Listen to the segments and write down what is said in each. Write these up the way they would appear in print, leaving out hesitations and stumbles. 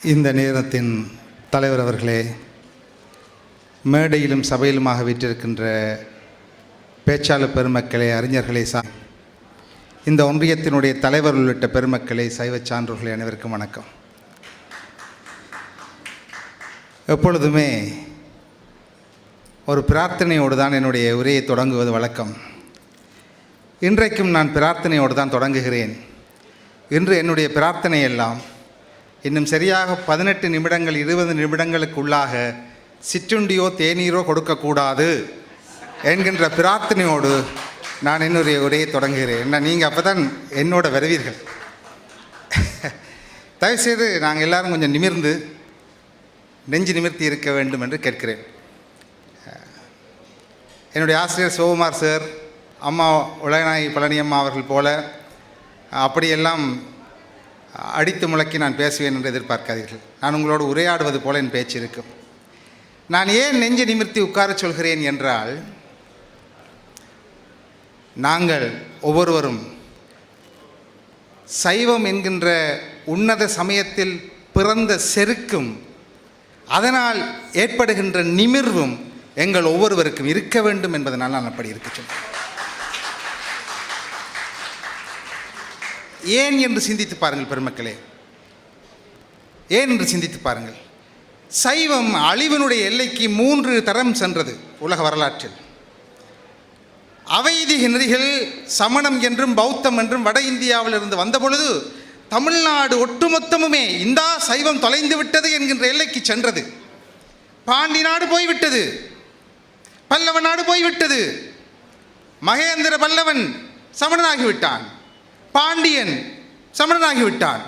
இந்த நேரத்தின் தலைவர் அவர்களே, மேடையிலும் சபையிலுமாக வீற்றிருக்கின்ற பேச்சாளர் பெருமக்களே, அறிஞர்களே, இந்த ஒன்றியத்தினுடைய தலைவர் உள்ளிட்ட பெருமக்களே, சைவ சான்றோர்களே, அனைவருக்கும் வணக்கம். எப்பொழுதுமே ஒரு பிரார்த்தனையோடு தான் என்னுடைய உரையை தொடங்குவது வழக்கம். இன்றைக்கும் நான் பிரார்த்தனையோடு தான் தொடங்குகிறேன். இன்று என்னுடைய பிரார்த்தனை எல்லாம் இன்னும் சரியாக 18 நிமிடங்கள் 20 நிமிடங்களுக்குள்ளாக சிற்றுண்டியோ தேநீரோ கொடுக்கக்கூடாது என்கின்ற பிரார்த்தனையோடு நான் என்னுடைய உரையை தொடங்குகிறேன். என்ன, நீங்கள் அப்போ தான் என்னோட வருவீர்கள். தயவுசெய்து நாங்கள் எல்லாரும் கொஞ்சம் நிமிர்ந்து நெஞ்சு நிமிர்த்தி இருக்க வேண்டும் என்று கேட்கிறேன். என்னுடைய ஆசிரியர் சிவகுமார் சார், அம்மா உலகநாயகி பழனியம்மா அவர்கள் போல அப்படியெல்லாம் அடித்து முழக்கி நான் பேசுவேன் என்று எதிர்பார்க்காதீர்கள். நான் உங்களோடு உரையாடுவது போல என் பேச்சு இருக்கும். நான் ஏன் நெஞ்சு நிமிர்த்தி உட்காரச் சொல்கிறேன் என்றால், நாங்கள் ஒவ்வொருவரும் சைவம் என்கின்ற உன்னத சமயத்தில் பிறந்த செருக்கும் அதனால் ஏற்படுகின்ற நிமிர்வும் எங்கள் ஒவ்வொருவருக்கும் இருக்க வேண்டும் என்பதனால் நான் அப்படி இருக்க சொன்னேன். ஏன் என்று சிந்தித்து பாருங்கள் பெருமக்களே, ஏன் என்று சிந்தித்து பாருங்கள். சைவம் அழிவினுடைய எல்லைக்கு 3 தரம் சென்றது உலக வரலாற்றில். அவைதிக நெறிகள் சமணம் என்றும் பௌத்தம் என்றும் வட இந்தியாவில் இருந்து வந்த பொழுது தமிழ்நாடு ஒட்டுமொத்தமுமே இந்தா சைவம் தொலைந்து விட்டது என்கின்ற எல்லைக்கு சென்றது. பாண்டி நாடு போய்விட்டது, பல்லவ நாடு போய்விட்டது. மகேந்திர பல்லவன் சமணனாகிவிட்டான், பாண்டியன் சமணனாகிவிட்டான்,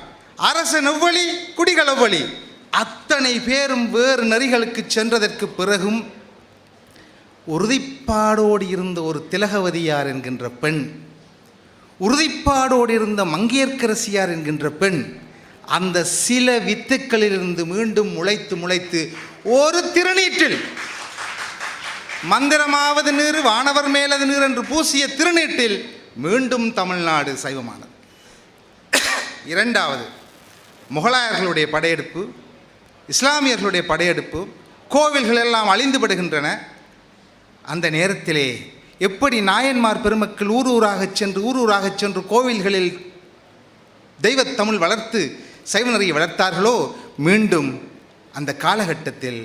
அரசன் எவ்வளி, குடிகள் எவ்வளி, அத்தனை பேரும் வேறு நெறிகளுக்கு சென்றதற்கு பிறகும் உறுதிப்பாடோடு இருந்த ஒரு திலகவதியார் என்கின்ற பெண், உறுதிப்பாடோடு இருந்த மங்கையர்க்கரசியார் என்கின்ற பெண் அந்த சில வித்துக்களிலிருந்து மீண்டும் முளைத்து ஒரு திருநீற்றில் மந்திரமாவது நீர் வானவர் மேலது நீர் என்று பூசிய திருநீட்டில் மீண்டும் தமிழ்நாடு சைவமானது. 2வது, முகலாயர்களுடைய படையெடுப்பு, இஸ்லாமியர்களுடைய படையெடுப்பு, கோவில்கள் எல்லாம் அழிந்துபடுகின்றன. அந்த நேரத்திலே எப்படி நாயன்மார் பெருமக்கள் ஊரூராகச் சென்று கோவில்களில் தெய்வத்தமிழ் வளர்த்து சைவ நெறியை வளர்த்தார்களோ, மீண்டும் அந்த காலகட்டத்தில்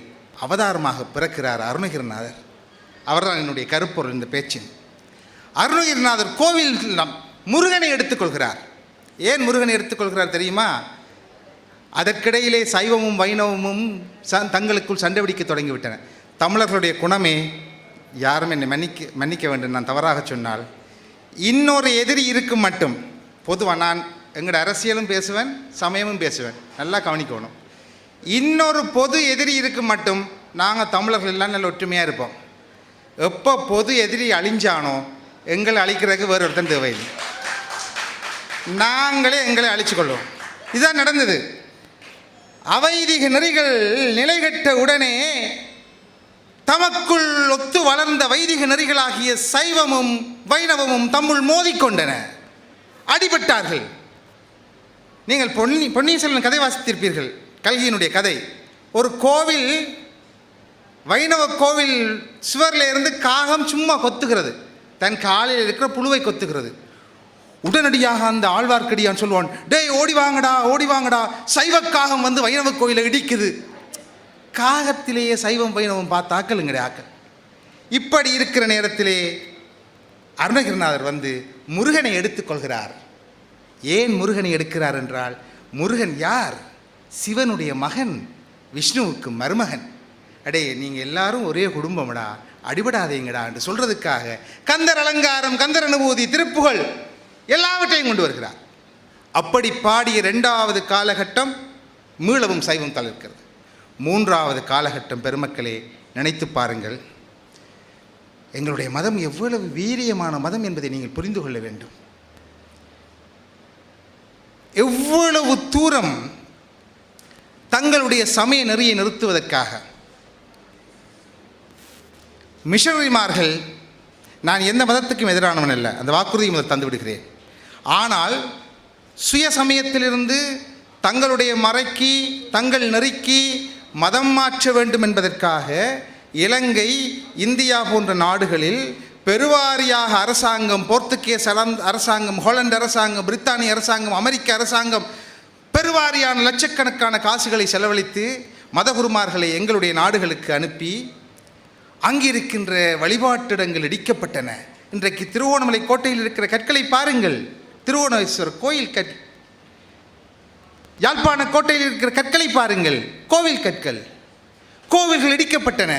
அவதாரமாக பிறக்கிறார் அருணகிரிநாதர். அவர்தான் என்னுடைய கருப்பொருள் இந்த பேச்சின். அருணகிரிநாதர் கோவில் முருகனை எடுத்துக்கொள்கிறார். ஏன் முருகனை எடுத்துக்கொள்கிறார் தெரியுமா? அதற்கிடையிலே சைவமும் வைணவமும் தங்களுக்குள் சண்டை பிடிக்க தொடங்கிவிட்டன. தமிழர்களுடைய குணமே, யாரும் என்னை மன்னிக்க வேண்டும் நான் தவறாக சொன்னால், இன்னொரு எதிரி இருக்கும் மட்டும், பொதுவாக நான் எங்களோட அரசியலும் பேசுவேன், சமயமும் பேசுவேன், நல்லா கவனிக்கணும். இன்னொரு பொது எதிரி இருக்கும் மட்டும் நாங்கள் தமிழர்கள் எல்லாம் நல்ல ஒற்றுமையாக இருப்போம். எப்போ பொது எதிரி அழிஞ்சானோ எங்களை அழிக்கிறதுக்கு வேறு ஒருத்தன் தேவையில்லை, நாங்களே எங்களை அழிச்சுக்கொள்வோம். இதுதான் நடந்தது. அவைதிக நெறிகள் நிலைகட்ட உடனே தமக்குள் ஒத்து வளர்ந்த வைதிக நெறிகளாகிய சைவமும் வைணவமும் தம்முள் மோதிக்கொண்டன, அடிபட்டார்கள். நீங்கள் பொன்னியின் செல்வன் கதை வாசித்திருப்பீர்கள், கல்கியினுடைய கதை. ஒரு கோவில், வைணவ கோவில் சுவரில் இருந்து காகம் சும்மா கொத்துகிறது, தன் காலில் இருக்கிற புழுவை கொத்துகிறது. உடனடியாக அந்த ஆழ்வார்க்கடியான் சொல்லுவான், டேய் ஓடி வாங்கடா, சைவக்காகம் வந்து வைணவ கோயிலை இடிக்குது. காகத்திலேயே சைவம் வைணவம் பார்த்தாக்கலுங்கடே ஆக்கள். இப்படி இருக்கிற நேரத்திலே அருணகிரிநாதர் வந்து முருகனை எடுத்துக்கொள்கிறார். ஏன் முருகனை எடுக்கிறார் என்றால், முருகன் யார்? சிவனுடைய மகன், விஷ்ணுவுக்கு மருமகன். அடே, நீங்கள் எல்லாரும் ஒரே குடும்பம்டா, அடிபடாதீங்கடா என்று சொல்றதுக்காக கந்தர் அலங்காரம், கந்தர் அனுபூதி, திருப்புகள் எல்லாவற்றையும் கொண்டு வருகிறார். அப்படி பாடிய 2வது காலகட்டம் மீளவும் சைவம் தளர்க்கிறது. 3வது காலகட்டம் பெருமக்களே, நினைத்து பாருங்கள். எங்களுடைய மதம் எவ்வளவு வீரியமான மதம் என்பதை நீங்கள் புரிந்து கொள்ள வேண்டும். எவ்வளவு தூரம் தங்களுடைய சமய நெறியை நிறுத்துவதற்காக மிஷனரிமார்கள், நான் எந்த மதத்துக்கும் எதிரானவன் அல்ல, அந்த வாக்குறுதியை முதல் தந்து விடுகிறேன். ஆனால் சுய சமயத்திலிருந்து தங்களுடைய மறைக்கு தங்கள் நெறிக்கு மதம் மாற்ற வேண்டும் என்பதற்காக இலங்கை, இந்தியா போன்ற நாடுகளில் பெருவாரியாக அரசாங்கம், போர்த்துகேஸ் அரசாங்கம், ஹாலந்து அரசாங்கம், பிரித்தானிய அரசாங்கம், அமெரிக்க அரசாங்கம் பெருவாரியான லட்சக்கணக்கான காசுகளை செலவழித்து மதகுருமார்களை எங்களுடைய நாடுகளுக்கு அனுப்பி அங்கிருக்கின்ற வழிபாட்டிடங்கள் இடிக்கப்பட்டன. இன்றைக்கு திருவோணமலை கோட்டையில் இருக்கிற கற்களை பாருங்கள். திருவோணேஸ்வரர் கோயில் யாழ்ப்பாண கோட்டையில் இருக்கிற கற்களை பாருங்கள். கோவில் கற்கள், கோவில்கள் இடிக்கப்பட்டன.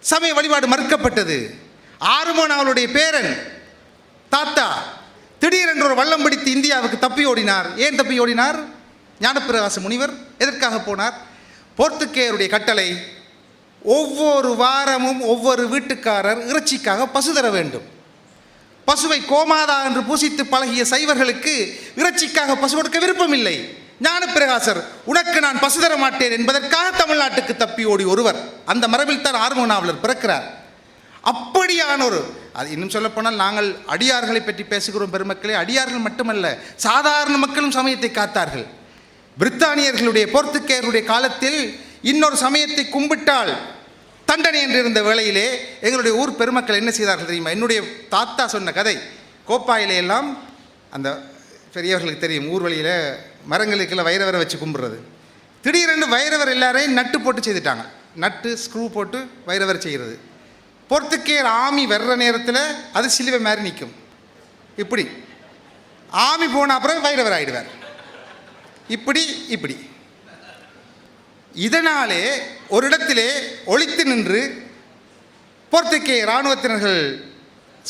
சமய வழிபாடு மறுக்கப்பட்டது. ஆறுமோன் அவளுடைய பேரன் தாத்தா திடீரென்று ஒரு வல்லம் பிடித்து இந்தியாவுக்கு தப்பி ஓடினார். ஏன் தப்பி ஓடினார்? ஞானப்பிரகாச முனிவர் எதற்காக போனார்? போர்த்துகேயருடைய கட்டளை, ஒவ்வொரு வாரமும் ஒவ்வொரு வீட்டுக்காரர் இறைச்சிக்காக பசு தர வேண்டும். பசுவை கோமாதா என்று பூசித்து பழகிய சைவர்களுக்கு இறைச்சிக்காக பசு கொடுக்க விருப்பமில்லை. ஞானப்பிரகாசர், உனக்கு நான் பசு தர மாட்டேன் என்பதற்காக தமிழ்நாட்டுக்கு தப்பி ஓடி ஒருவர். அந்த மரபில் தான் ஆறுமுகநாவலர் பிறக்கிறார். அப்படியான ஒரு, அது இன்னும் சொல்லப்போனால் நாங்கள் அடியார்களை பற்றி பேசுகிறோம் பெருமக்களே. அடியார்கள் மட்டுமல்ல, சாதாரண மக்களும் சமயத்தை காத்தார்கள். பிரித்தானியர்களுடைய, போர்த்துகேயருடைய காலத்தில் இன்னொரு சமயத்தை கும்பிட்டால் தண்டனை என்று இருந்த வேளையிலே எங்களுடைய ஊர் பெருமக்கள் என்ன செய்தார்கள் தெரியுமா? என்னுடைய தாத்தா சொன்ன கதை. கோப்பாயிலே எல்லாம் அந்த பெரியவர்களுக்கு தெரியும், ஊர்வழியில் மரங்களுக்கெல்லாம் வைரவரை வச்சு கும்பிட்றது. திடீரென்று வைரவர் எல்லாரையும் நட்டு போட்டு செய்துட்டாங்க. நட்டு ஸ்க்ரூ போட்டு வைரவர் செய்கிறது. போர்த்துகேயர் ஆமி வர்ற நேரத்தில் அது சிலுவை மாதிரி நிற்கும். இப்படி ஆமி போன அப்புறம் வைரவர் ஆகிடுவார். இப்படி இதனாலே ஒரு இடத்திலே ஒளித்து நின்று போர்த்துகேய இராணுவத்தினர்கள்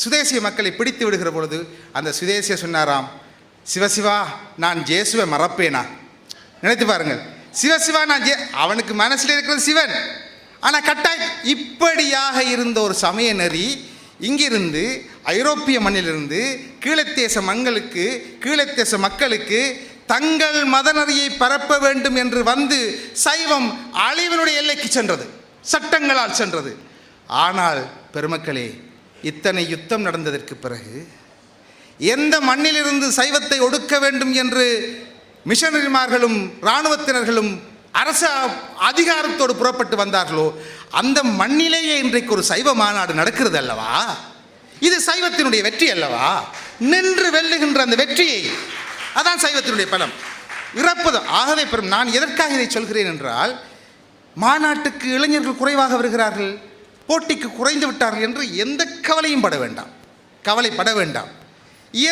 சுதேசிய மக்களை பிடித்து விடுகிற பொழுது அந்த சுதேசிய சொன்னாராம், சிவசிவா நான் ஜேசுவை மறப்பேனா? நினைத்து பாருங்கள். சிவசிவா நான் அவனுக்கு மனசில் இருக்கிறது சிவன். ஆனால் கட்டாய் இப்படியாக இருந்த ஒரு சமய நெறி இங்கிருந்து ஐரோப்பிய மண்ணிலிருந்து கீழத்தேச மக்களுக்கு தங்கள் மதநெறியை பரப்ப வேண்டும் என்று வந்து சைவம் அழிவினுடைய எல்லைக்கு சென்றது, சட்டங்களால் சென்றது. ஆனால் பெருமக்களே, இத்தனை யுத்தம் நடந்ததற்கு பிறகு எந்த மண்ணிலிருந்து சைவத்தை ஒடுக்க வேண்டும் என்று மிஷனரிமார்களும் இராணுவத்தினர்களும் அரச அதிகாரத்தோடு புறப்பட்டு வந்தார்களோ அந்த மண்ணிலேயே இன்றைக்கு ஒரு சைவ மாநாடு நடக்கிறது அல்லவா? இது சைவத்தினுடைய வெற்றி அல்லவா? நின்று வெல்லுகின்ற அந்த வெற்றியை, அதான் சைவத்தினுடைய பலம். இறப்பதும் ஆகவே நான் எதற்காக இதை சொல்கிறேன் என்றால், மாநாட்டுக்கு இளைஞர்கள் குறைவாக வருகிறார்கள், போட்டிக்கு குறைந்து விட்டார்கள் என்று எந்த கவலைப்பட வேண்டாம்.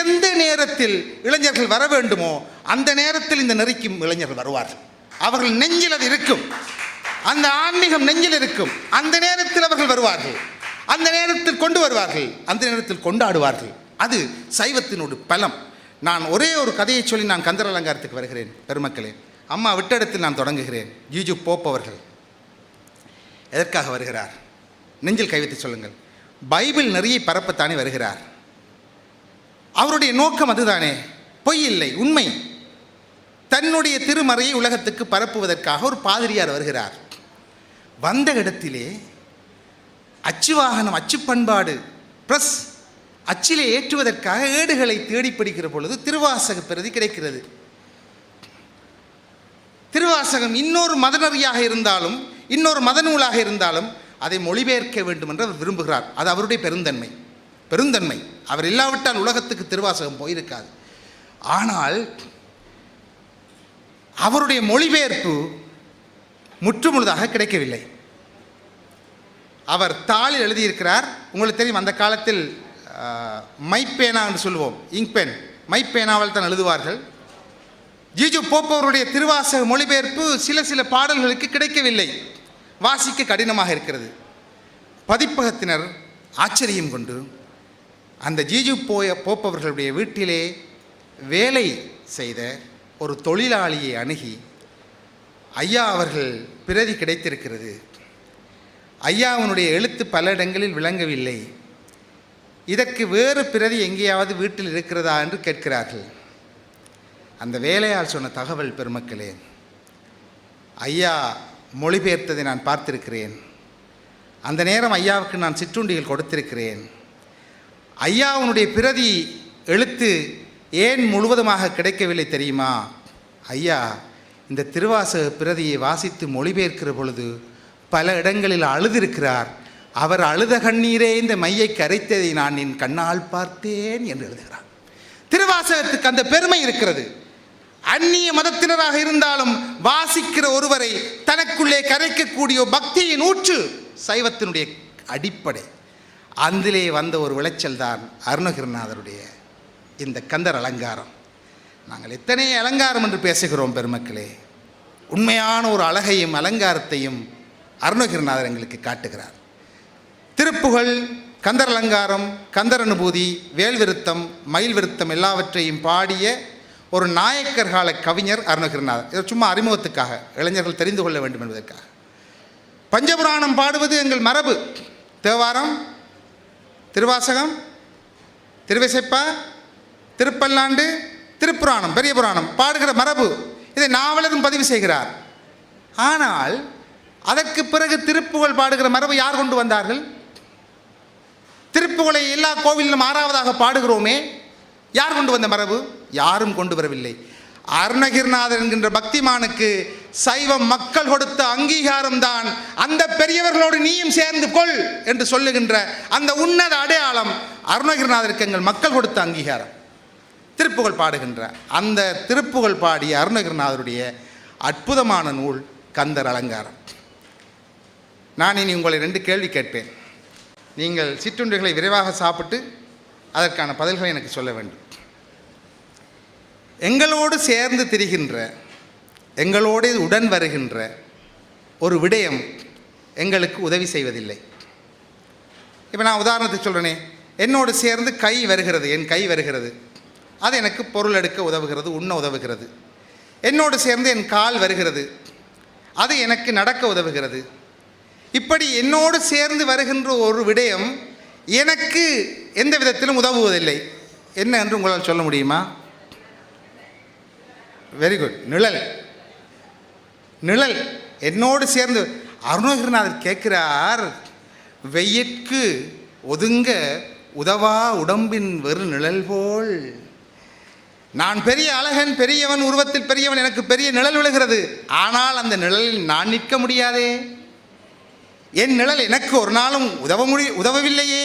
எந்த நேரத்தில் இளைஞர்கள் வர வேண்டுமோ அந்த நேரத்தில் இந்த நெறிக்கும் இளைஞர்கள் வருவார்கள். அவர்கள் நெஞ்சில் அது இருக்கும், அந்த ஆன்மீகம் நெஞ்சில் இருக்கும். அந்த நேரத்தில் அவர்கள் வருவார்கள், அந்த நேரத்தில் கொண்டு வருவார்கள், அந்த நேரத்தில் கொண்டாடுவார்கள். அது சைவத்தினோட பலம். நான் ஒரே ஒரு கதையை சொல்லி நான் கந்தர் அலங்காரத்துக்கு வருகிறேன். பெருமக்களே, அம்மா விட்ட இடத்தில் நான் தொடங்குகிறேன். ஜிஜு போப் அவர்கள் எதற்காக வருகிறார்? நெஞ்சில் கைவிட்டு சொல்லுங்கள். பைபிள் நிறைய பரப்பத்தானே வருகிறார். அவருடைய நோக்கம் அதுதானே, பொய் இல்லை, உண்மை. தன்னுடைய திருமறையை உலகத்துக்கு பரப்புவதற்காக ஒரு பாதிரியார் வருகிறார். வந்த இடத்திலே அச்சு வாகனம், அச்சு பண்பாடு, பிரஸ் அச்சிலே ஏற்றுவதற்காக ஏடுகளை தேடி படிக்கிற பொழுது திருவாசக பிரதி கிடைக்கிறது. திருவாசகம் இன்னொரு மதநெறியாக இருந்தாலும், இன்னொரு மத நூலாக இருந்தாலும் அதை மொழிபெயர்க்க வேண்டும் என்று அவர் விரும்புகிறார். அது அவருடைய பெருந்தன்மை. அவர் இல்லாவிட்டால் உலகத்துக்கு திருவாசகம் போயிருக்காது. ஆனால் அவருடைய மொழிபெயர்ப்பு முற்றுமுழுதாக கிடைக்கவில்லை. அவர் தாளில் எழுதியிருக்கிறார். உங்களுக்கு தெரியும், அந்த காலத்தில் மைப்பேனா என்று சொல்லுவோம், இங்க் மைப்பேனாவால் தான் எழுதுவார்கள். ஜிஜு போப் அவருடைய திருவாசக மொழிபெயர்ப்பு சில பாடல்களுக்கு கிடைக்கவில்லை, வாசிக்க கடினமாக இருக்கிறது. பதிப்பகத்தினர் ஆச்சரியம் கொண்டு அந்த ஜிஜு போப் அவர்களுடைய வீட்டிலே வேலை செய்த ஒரு தொழிலாளியை அணுகி, ஐயா அவர்கள் பிரதி கிடைத்திருக்கிறது, ஐயாவுடைய எழுத்து பல இடங்களில் விளங்கவில்லை, இதற்கு வேறு பிரதி எங்கேயாவது வீட்டில் இருக்கிறதா என்று கேட்கிறார்கள். அந்த வேலையால் சொன்ன தகவல், பெருமக்களே, ஐயா மொழிபெயர்த்ததை நான் பார்த்திருக்கிறேன். அந்த நேரம் ஐயாவுக்கு நான் சிற்றுண்டிகள் கொடுத்திருக்கிறேன். ஐயாவுடைய பிரதி எழுத்து ஏன் முழுவதுமாக கிடைக்கவில்லை தெரியுமா? ஐயா, இந்த திருவாசக பிரதியை வாசித்து மொழிபெயர்க்கிற பொழுது பல இடங்களில் அழுதிருக்கிறார். அவர் அழுத கண்ணீரே இந்த மையை கரைத்ததை நான் என் கண்ணால் பார்த்தேன் என்று எழுதுகிறார். திருவாசகத்துக்கு அந்த பெருமை இருக்கிறது. அந்நிய மதத்தினராக இருந்தாலும் வாசிக்கிற ஒருவரை தனக்குள்ளே கரைக்கக்கூடிய பக்தியின் ஊற்று சைவத்தினுடைய அடிப்படை. அதிலே வந்த ஒரு விளைச்சல் தான் அருணகிரிநாதருடைய இந்த கந்தர் அலங்காரம். நாங்கள் எத்தனை அலங்காரம் என்று பேசுகிறோம் பெருமக்களே. உண்மையான ஒரு அழகையும் அலங்காரத்தையும் அருணகிரிநாதர் எங்களுக்கு காட்டுகிறார். திருப்புகழ், கந்தர் அலங்காரம், கந்தர் அனுபூதி, வேல் விருத்தம், மயில் விருத்தம் எல்லாவற்றையும் பாடிய ஒரு நாயக்கர் கால கவிஞர் அருணகிரிநாதர். இதை சும்மா அறிமுகத்துக்காக, இளைஞர்கள் தெரிந்து கொள்ள வேண்டும் என்பதற்காக. பஞ்சபுராணம் பாடுவது எங்கள் மரபு. தேவாரம், திருவாசகம், திருவிசைப்பா, திருப்பல்லாண்டு, திருப்புராணம், பெரிய புராணம் பாடுகிற மரபு. இதை நாவலரும் பதிவு செய்கிறார். ஆனால் அதற்கு பிறகு திருப்புகழ் பாடுகிற மரபு யார் கொண்டு வந்தார்கள்? திருப்புகழை எல்லா கோவிலிலும் 6வதாக பாடுகிறோமே, யார் கொண்டு வந்த மரபு? யாரும் கொண்டு வரவில்லை. அருணகிரிநாதர் என்கின்ற பக்திமானுக்கு சைவம் மக்கள் கொடுத்த அங்கீகாரம் தான் அந்த பெரியவர்களோடு நீயும் சேர்ந்து கொள் என்று சொல்லுகின்ற அந்த உன்னத அடையாளம் அருணகிரிநாதருக்கு எங்கள் மக்கள் கொடுத்த அங்கீகாரம். திருப்புகழ் பாடுகின்ற அந்த திருப்புகழ் பாடிய அருணகிரிநாதருடைய அற்புதமான நூல் கந்தர் அலங்காரம். நான் இனி உங்களை 2 கேள்வி கேட்பேன். நீங்கள் சிற்றுண்டிகளை விரைவாக சாப்பிட்டு அதற்கான பதில்களை எனக்கு சொல்ல வேண்டும். எங்களோடு சேர்ந்து திரிகின்ற, எங்களோடு உடன் வருகின்ற ஒரு விடயம் எங்களுக்கு உதவி செய்வதில்லை. இப்போ நான் உதாரணத்துக்கு சொல்கிறேனே, என்னோடு சேர்ந்து கை வருகிறது, என் கை வருகிறது, அது எனக்கு பொருள் எடுக்க உதவுகிறது, உண்ண உதவுகிறது. என்னோடு சேர்ந்து என் கால் வருகிறது, அது எனக்கு நடக்க உதவுகிறது. இப்படி என்னோடு சேர்ந்து வருகின்ற ஒரு விடயம் எனக்கு எந்த விதத்திலும் உதவுவதில்லை. என்ன என்று உங்களால் சொல்ல முடியுமா? Very good. நிழல். நிழல் என்னோடு சேர்ந்து. அருணகிரிநாதர் கேட்கிறார், வெயிற்கு ஒதுங்க உதவா உடம்பின் வெறு நிழல் போல். நான் பெரிய அழகன், பெரியவன், உருவத்தில் பெரியவன், எனக்கு பெரிய நிழல் விழுகிறது. ஆனால் அந்த நிழலில் நான் நிற்க முடியாதே. என் நிழல் எனக்கு ஒரு நாளும் உதவவில்லையே.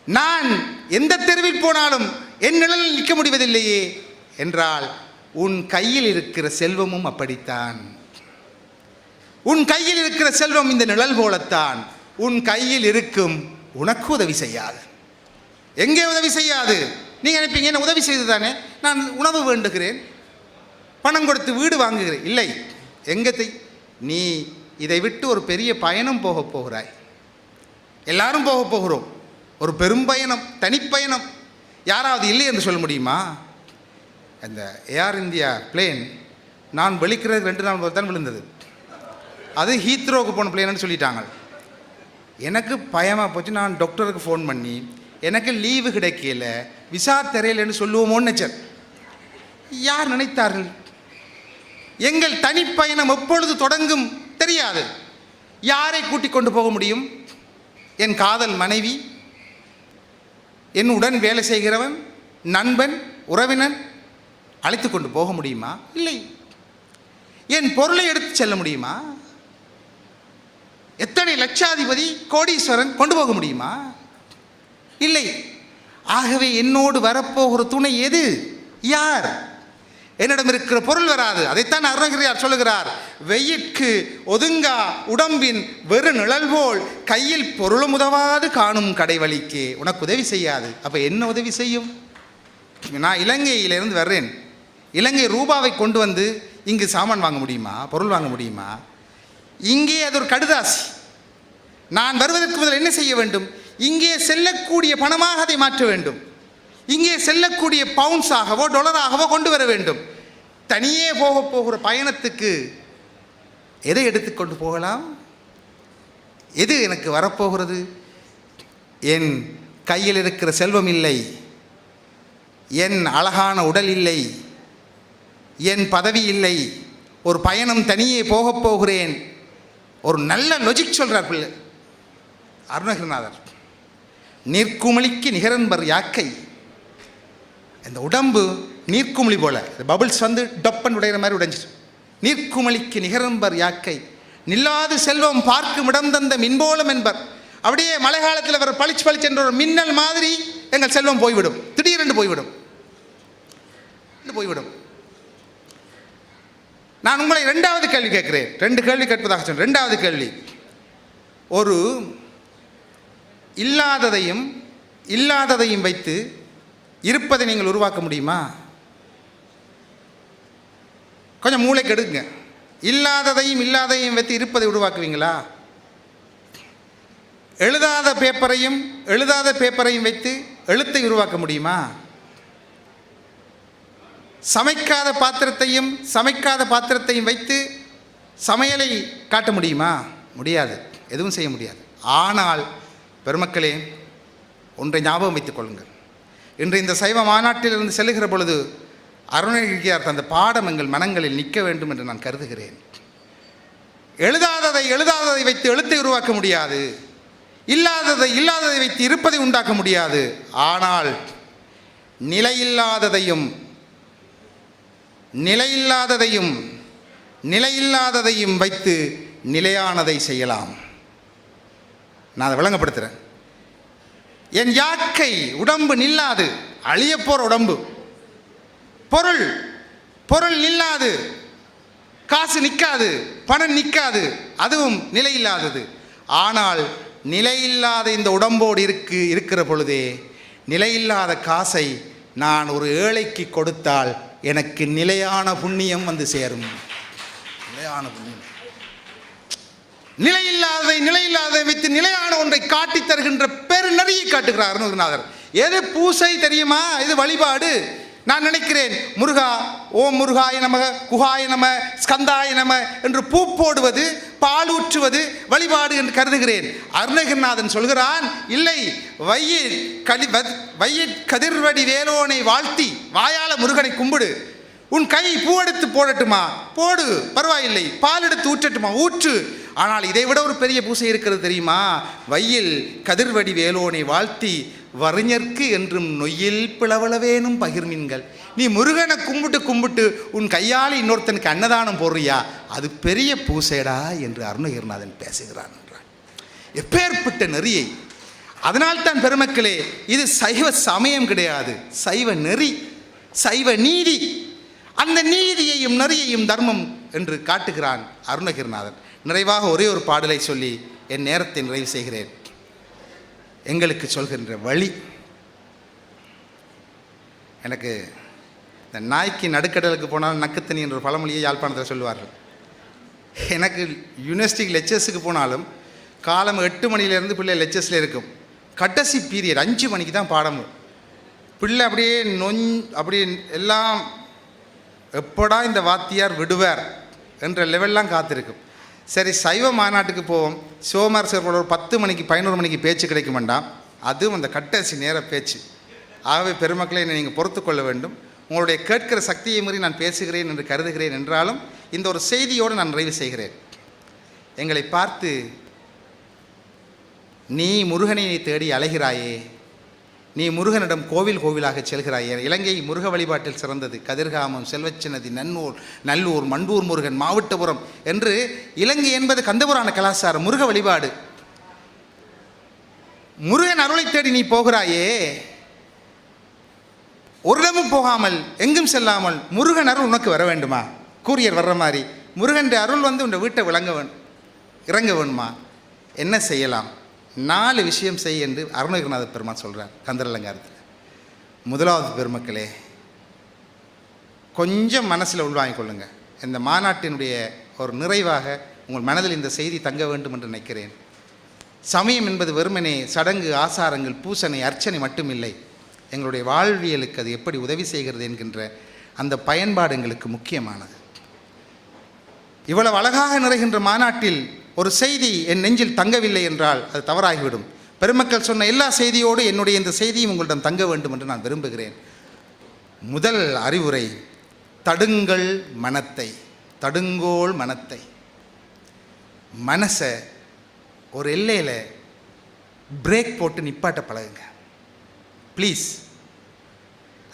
நான் எந்த தெருவில் போனாலும் என் நிழலில் நிற்க முடிவதில்லையே என்றால் உன் கையில் இருக்கிற செல்வமும் அப்படித்தான். உன் கையில் இருக்கிற செல்வம் இந்த நிழல் போலத்தான். உன் கையில் இருக்கும் உனக்கு உதவி செய்யாது. எங்கே உதவி செய்யாது? நீங்கள் நினைப்பீங்க, என்ன உதவி செய்து தானே, நான் உணவு வேண்டுகிறேன், பணம் கொடுத்து வீடு வாங்குகிறேன். இல்லை, எங்கே நீ இதை விட்டு ஒரு பெரிய பயணம் போகப் போகிறாய். எல்லாரும் போக போகிறோம். ஒரு பெரும் பயணம், தனிப்பயணம். யாராவது இல்லை என்று சொல்ல முடியுமா? அந்த ஏர் இந்தியா பிளேன் நான் வெளிக்கிறதுக்கு 2 நாள் போது தான் விழுந்தது. அது ஹீத்ரோவுக்கு போன பிளேன்னு சொல்லிட்டாங்க. எனக்கு பயமாக போச்சு. நான் டாக்டருக்கு ஃபோன் பண்ணி எனக்கு லீவு கிடைக்கல, விசா தெரியலன்னு சொல்லுவோமோன்னு நினைச்சேன். யார் நினைத்தார்கள்? எங்கள் தனிப்பயணம் எப்பொழுது தொடங்கும் தெரியாது. யாரை கூட்டிக் கொண்டு போக முடியும்? என் காதல் மனைவி, என் உடன் வேலை செய்கிறவன், நண்பன், உறவினன் அழைத்து கொண்டு போக முடியுமா? இல்லை. என் பொருளை எடுத்து செல்ல முடியுமா? எத்தனை லட்சாதிபதி, கோடீஸ்வரன் கொண்டு போக முடியுமா? இல்லை. ஆகவே என்னோடு வரப்போகிற துணை எது? யார்? என்னிடம் இருக்கிற பொருள் வராது. அதைத்தான் அருணகிரியார் சொல்லுகிறார், வெயிற்கு ஒதுங்கா உடம்பின் வெறு நிழல் போல் கையில் பொருளும் உதவாது காணும் கடைவழிக்கே. உனக்கு உதவி செய்யாது. அப்போ என்ன உதவி செய்யும்? நான் இலங்கையிலிருந்து வர்றேன். இலங்கை ரூபாவை கொண்டு வந்து இங்கு சாமான் வாங்க முடியுமா? பொருள் வாங்க முடியுமா? இங்கே அது ஒரு கடுதாசி. நான் வருவதற்கு முதல் என்ன செய்ய வேண்டும்? இங்கே செல்லக்கூடிய பணமாக அதை மாற்ற வேண்டும். இங்கே செல்லக்கூடிய பவுன்ஸாகவோ டாலராகவோ கொண்டு வர வேண்டும். தனியே போகிற பயணத்துக்கு எதை எடுத்துக்கொண்டு போகலாம்? எது எனக்கு வரப்போகிறது? என் கையில் இருக்கிற செல்வம் இல்லை, என் அழகான உடல் இல்லை, என் பதவி இல்லை. ஒரு பயணம் தனியே போகப் போகிறேன். ஒரு நல்ல லொஜிக் சொல்கிறார் பிள்ளை அருணகிரிநாதர். நிற்குமளிக்கு நிகரன்பர் யாக்கை. இந்த உடம்பு நீர்க்குமிழி போல பபிள்ஸ் வந்து டப்பன் உடையிற மாதிரி உடைஞ்சிட்டு. நீர்க்குமிழிக்கு நிகரம்பர் யாக்கை நில்லாது செல்வம் பார்க்கும் இடம் தந்த மின்போலம் என்பர். அப்படியே மழை காலத்தில் வர பளிச்சு என்ற ஒரு மின்னல் மாதிரி எங்கள் செல்வம் போய்விடும், திடீரென்று போய்விடும். நான் உங்களை 2வது கேள்வி கேட்கிறேன். 2 கேள்வி கேட்பதாக சொன்னேன். 2வது கேள்வி, ஒரு இல்லாததையும் வைத்து இருப்பதை நீங்கள் உருவாக்க முடியுமா? கொஞ்சம் மூளைக்கு எடுங்க. இல்லாததையும் வைத்து இருப்பதை உருவாக்குவீங்களா? எழுதாத பேப்பரையும் வைத்து எழுத்தை உருவாக்க முடியுமா? சமைக்காத பாத்திரத்தையும் வைத்து சமையலை காட்ட முடியுமா? முடியாது, எதுவும் செய்ய முடியாது. ஆனால் பெருமக்களே, ஒன்றை ஞாபகம் வைத்துக் கொள்ளுங்கள். இன்று இந்த சைவ மாநாட்டிலிருந்து செல்லுகிற பொழுது அருணகிரியார் தந்த பாடம் எங்கள் மனங்களில் நிற்க வேண்டும் என்று நான் கருதுகிறேன். எழுதாததை வைத்து எழுத்தை உருவாக்க முடியாது, இல்லாததை வைத்து இருப்பதை உண்டாக்க முடியாது. ஆனால் நிலையில்லாததையும் வைத்து நிலையானதை செய்யலாம். நான் அதை விளங்கப்படுத்துகிறேன். என் யாக்கை உடம்பு நில்லாது, அழிய போற உடம்பு, பொருள் நில்லாது, காசு நிற்காது, பணம் நிற்காது, அதுவும் நிலையில்லாதது. ஆனால் நிலையில்லாத இந்த உடம்போடு இருக்கிற பொழுதே நிலையில்லாத காசை நான் ஒரு ஏழைக்கு கொடுத்தால் எனக்கு நிலையான புண்ணியம் வந்து சேரும். நிலையான புண்ணியம். நிலையில்லாததை வைத்து நிலையான ஒன்றை காட்டி தருகின்ற பெருநறியை காட்டுகிறார் அருணகிரிநாதர். எது பூசை தெரியுமா? இது வழிபாடு. நான் நினைக்கிறேன், முருகா, ஓம் முருகாய நம, குஹாய நம, ஸ்கந்தாய நம என்று பூ போடுவது, பால் ஊற்றுவது வழிபாடு என்று கருதுகிறேன். அருணகிரிநாதன் சொல்கிறான், இல்லை, வையிற் கதிர்வடி வேலோனை வாழ்த்தி வாயால முருகனை கும்பிடு. உன் கை பூ எடுத்து போடட்டுமா? போடு, பரவாயில்லை. பால் எடுத்து ஊற்றட்டுமா? ஊற்று. ஆனால் இதை விட ஒரு பெரிய பூசை இருக்கிறது தெரியுமா? வையில் கதிர்வடி வேலோனை வாழ்த்தி வறிஞர்க்கு என்றும் நொய்யில் பிளவளவேனும் பகிர்மீன்கள். நீ முருகனை கும்பிட்டு உன் கையால் இன்னொருத்தனுக்கு அன்னதானம் போடுறியா? அது பெரிய பூசைடா என்று அருணகிரிநாதன் பேசுகிறான் என்றார். எப்பேற்பட்ட நெறியை! அதனால்தான் பெருமக்களே, இது சைவ சமயம் கிடையாது, சைவ நெறி, சைவ நீதி. அந்த நீதியையும் நெறியையும் தர்மம் என்று காட்டுகிறான் அருணகிரிநாதன். நிறைவாக ஒரே ஒரு பாடலை சொல்லி என் நேரத்தை நிறைவு செய்கிறேன். எங்களுக்கு சொல்கின்ற வழி, எனக்கு இந்த நாய்க்கு நடுக்கடலுக்கு போனால் நக்குத்தனி என்ற ஒரு பழமொழியை யாழ்ப்பாணத்தில் சொல்லுவார்கள். எனக்கு யூனிவர்சிட்டிக்கு லெக்சர்ஸுக்கு போனாலும் காலம் 8 மணிலேருந்து பிள்ளை லெக்சர்ஸில் இருக்கும். கடைசி பீரியட் 5 மணிக்கு தான் பாடம். பிள்ளை அப்படியே அப்படியே எல்லாம் எப்படா இந்த வாத்தியார் விடுவார் என்ற லெவல்லாம் காத்திருக்கும். சரி, சைவ மாநாட்டுக்கு போவோம். சிவகுமார் சார் ஒரு 10 மணிக்கு 11 மணிக்கு பேச்சு கிடைக்க வேண்டாம், அதுவும் அந்த கடைசி நேர பேச்சு. ஆகவே பெருமக்களை நீங்கள் பொறுத்து கொள்ள வேண்டும். உங்களுடைய கேட்கிற சக்தியை மீறி நான் பேசுகிறேன் என்று கருதுகிறேன். என்றாலும் இந்த ஒரு செய்தியோடு நான் நிறைவு செய்கிறேன். எங்களை பார்த்து, நீ முருகனை தேடி அலைகிறாயே, நீ முருகனிடம் கோவிலாக செல்கிறாயே. இலங்கை முருக வழிபாட்டில் சிறந்தது கதிர்காமம், செல்வச்சின்னதி, நல்லூர், மண்டூர் முருகன், மாவட்டபுரம் என்று இலங்கை என்பது கந்தபுராண கலாச்சாரம், முருக வழிபாடு. முருகன் அருளை தேடி நீ போகிறாயே, ஒரு இடமும் போகாமல் எங்கும் செல்லாமல் முருகன் அருள் உனக்கு வர வேண்டுமா? கூரியர் வர்ற மாதிரி முருகன் அருள் வந்து உன் வீட்டை இறங்க வேணுமா? என்ன செய்யலாம்? 4 விஷயம் செய் என்று அருணகிரிநாத பெருமான் சொல்கிறார் கந்தர் அலங்காரத்தில். முதலாவது பெருமக்களே, கொஞ்சம் மனசில் உள்வாங்கிக் கொள்ளுங்கள். இந்த மாநாட்டினுடைய ஒரு நிறைவாக உங்கள் மனதில் இந்த செய்தி தங்க வேண்டும் என்று நினைக்கிறேன். சமயம் என்பது வெறுமனே சடங்கு, ஆசாரங்கள், பூசனை, அர்ச்சனை மட்டுமில்லை. எங்களுடைய வாழ்வியலுக்கு அது எப்படி உதவி செய்கிறது என்கின்ற அந்த பயன்பாடு எங்களுக்கு முக்கியமானது. இவ்வளவு அழகாக நிறைகின்ற மாநாட்டில் ஒரு செய்தி என் நெஞ்சில் தங்கவில்லை என்றால் அது தவறாகிவிடும். பெருமக்கள் சொன்ன எல்லா செய்தியோடு என்னுடைய இந்த செய்தியும் உங்களிடம் தங்க வேண்டும் என்று நான் விரும்புகிறேன். முதல் அறிவுரை, தடுங்கோள் மனத்தை. மனசை ஒரு எல்லையில் பிரேக் போட்டு நிப்பாட்ட பழகுங்க ப்ளீஸ்.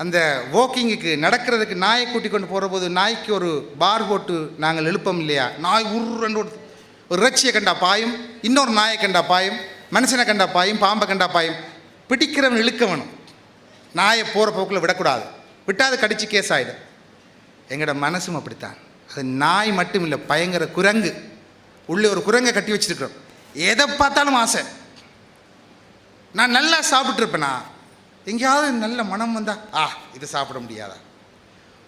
அந்த வாக்கிங்குக்கு நடக்கிறதுக்கு நாயை கூட்டி கொண்டு போகிற போது நாய்க்கு ஒரு பார் போட்டு நாங்கள் எழுப்போம் இல்லையா? நாய் உருன்னு ஒரு இறைச்சியை கண்டா பாயும், இன்னொரு நாயை கண்டா பாயும், மனுஷனை கண்டா பாயும், பாம்பை கண்டா பாயும். பிடிக்கிறவன் இழுக்க வேணும், நாயை போகிற போக்கில் விடக்கூடாது. விட்டாது கடிச்சு கேஸ் ஆகிடும். எங்களோட மனசும் அப்படித்தான். அது நாய் மட்டும் இல்லை, பயங்கர குரங்கு. உள்ளே ஒரு குரங்கை கட்டி வச்சிருக்கிறோம். எதை பார்த்தாலும் ஆசை. நான் நல்லா சாப்பிட்ருப்பேனா, எங்கேயாவது நல்ல மனம் வந்தா இது சாப்பிட முடியாதா?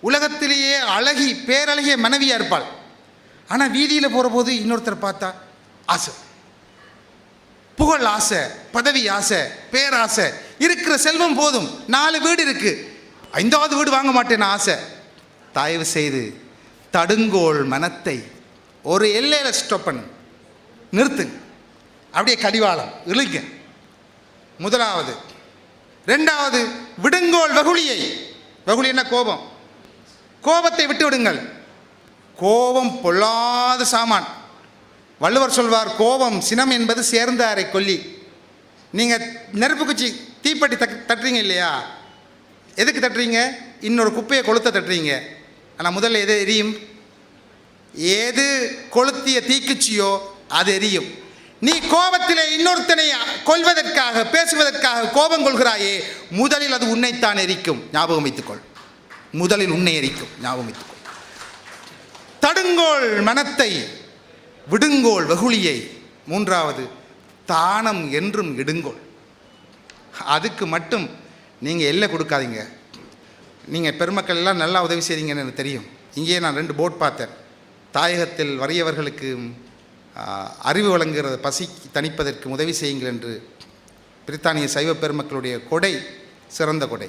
உலகத்திலேயே அழகி பேரழகிய மனைவியாக இருப்பாள். ஆனால் வீதியில் போகிற போது இன்னொருத்தரை பார்த்தா ஆசை, புகழ் ஆசை, பதவி ஆசை, பேராசை. இருக்கிற செல்வம் போதும், 4 வீடு இருக்கு, 5வது வீடு வாங்க மாட்டேன்னு ஆசை. தயவு செய்து தடுங்கோள் மனத்தை ஒரு எல்லையில் ஸ்டாப் பண்ணு, நிறுத்துங்க. அப்படியே கடிவாளம் இழுங்க. முதலாவது. 2வது, விடுங்கோள் வெகுளியை. வெகுளி என்ன? கோபம். கோபத்தை விட்டு விடுங்கள். கோபம் பொல்லாத சாமான். வள்ளுவர் சொல்வார், கோபம் சினம் என்பது சேர்ந்தாரை கொல்லி. நீங்கள் நெருப்பு குச்சி தீப்பெட்டி தட்டுறீங்க இல்லையா? எதுக்கு தட்டுறீங்க? இன்னொரு குப்பையை கொளுத்த தட்டுறீங்க. ஆனால் முதல்ல எது எரியும்? எது கொளுத்திய தீக்குச்சியோ அது எரியும். நீ கோபத்திலே இன்னொருத்தனை கொல்வதற்காக, பேசுவதற்காக கோபம் கொள்கிறாயே, முதலில் அது உன்னைத்தான் எரிக்கும். ஞாபகம் வைத்துக்கொள். முதலில் உன்னை எரிக்கும். ஞாபகம் வைத்துக்கொள். தடுங்கோள் மனத்தை, விடுங்கோள் வெகுளியை. 3வது, தானம் என்றும் இடுங்கோள். அதுக்கு மட்டும் நீங்கள் எல்லை கொடுக்காதீங்க. நீங்கள் பெருமக்கள் எல்லாம் நல்லா உதவி செய்கிறீங்கன்னு எனக்கு தெரியும். இங்கேயே நான் 2 போட் பார்த்தேன். தாயகத்தில் வறியவர்களுக்கு அறிவு வழங்குகிறது, பசி தணிப்பதற்கு உதவி செய்யுங்கள் என்று பிரித்தானிய சைவ பெருமக்களுடைய கொடை சிறந்த கொடை.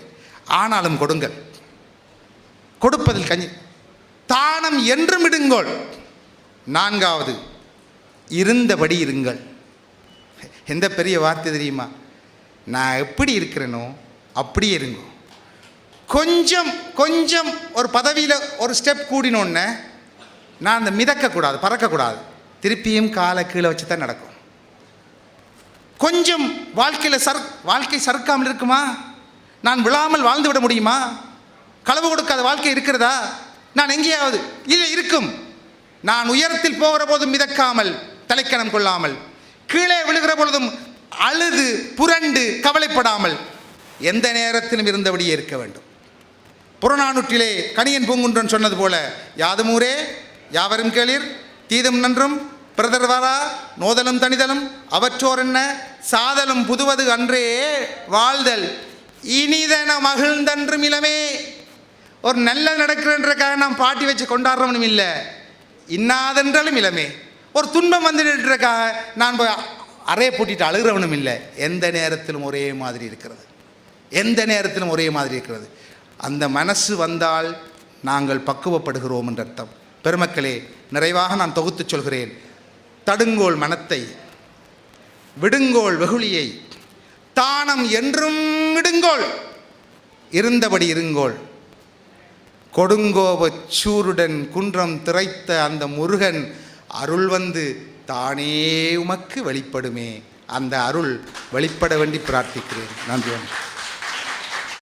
ஆனாலும் கொடுங்கள், கொடுப்பதில் கஞ்சி. தானம் என்றும் இடுங்கோள். 4வது, இருந்தபடி இருங்கள். எந்த பெரிய வார்த்தை தெரியுமா? நான் எப்படி இருக்கிறேனோ அப்படியே இருங்க. கொஞ்சம் கொஞ்சம் ஒரு பதவியில் ஒரு ஸ்டெப் கூடினோன்னே நான் அந்த மிதக்கக்கூடாது, பறக்கக்கூடாது. திருப்பியும் காலை கீழே வச்சு தான் நடக்கும். கொஞ்சம் வாழ்க்கை சறுக்காமல் இருக்குமா? நான் விழாமல் வாழ்ந்து விட முடியுமா? களவு கொடுக்காத வாழ்க்கை இருக்கிறதா? நான் எங்கேயாவது இல்லை, இருக்கும். நான் உயரத்தில் போகிற போதும் மிதக்காமல், தலைக்கணம் கொள்ளாமல், கீழே விழுகிற பொழுதும் அழுது புரண்டு கவலைப்படாமல் எந்த நேரத்திலும் இருந்தபடியே இருக்க வேண்டும். புறநானூற்றிலே கணியன் பூங்குன்றன் சொன்னது போல, யாதுமூரே யாவரும் கேளிர், தீதும் நன்றும் பிரதர்வரா நோதலும் தனிதலும் அவற்றோர் என்ன சாதலும் புதுவது அன்றே வாழ்தல் இனிதன மகிழ்ந்தன்றும் இளமே. ஒரு நல்ல நடக்கிறன்றக்காக நாம் பாட்டி வச்சு கொண்டாடுறவனும் இல்லை, இன்னாதென்றாலும் இளமே. ஒரு துன்பம் வந்துட்டுருக்காக நான் அறையை பூட்டிட்டு அழுகிறவனும் இல்லை. எந்த நேரத்திலும் ஒரே மாதிரி இருக்கிறது. எந்த நேரத்திலும் ஒரே மாதிரி இருக்கிறது. அந்த மனசு வந்தால் நாங்கள் பக்குவப்படுகிறோம் என்ற அர்த்தம். பெருமக்களே, நிறைவாக நான் தொகுத்து சொல்கிறேன். தடுங்கோள் மனத்தை, விடுங்கோள் வெகுளியை, தானம் என்றும் விடுங்கோள், இருந்தபடி இருங்கோள். கொடுங்கோப சூருடன் குன்றம் திரைத்த அந்த முருகன் அருள் வந்து தானே உமக்கு வெளிப்படுமே. அந்த அருள் வெளிப்பட வேண்டி பிரார்த்திக்கிறேன். நன்றி.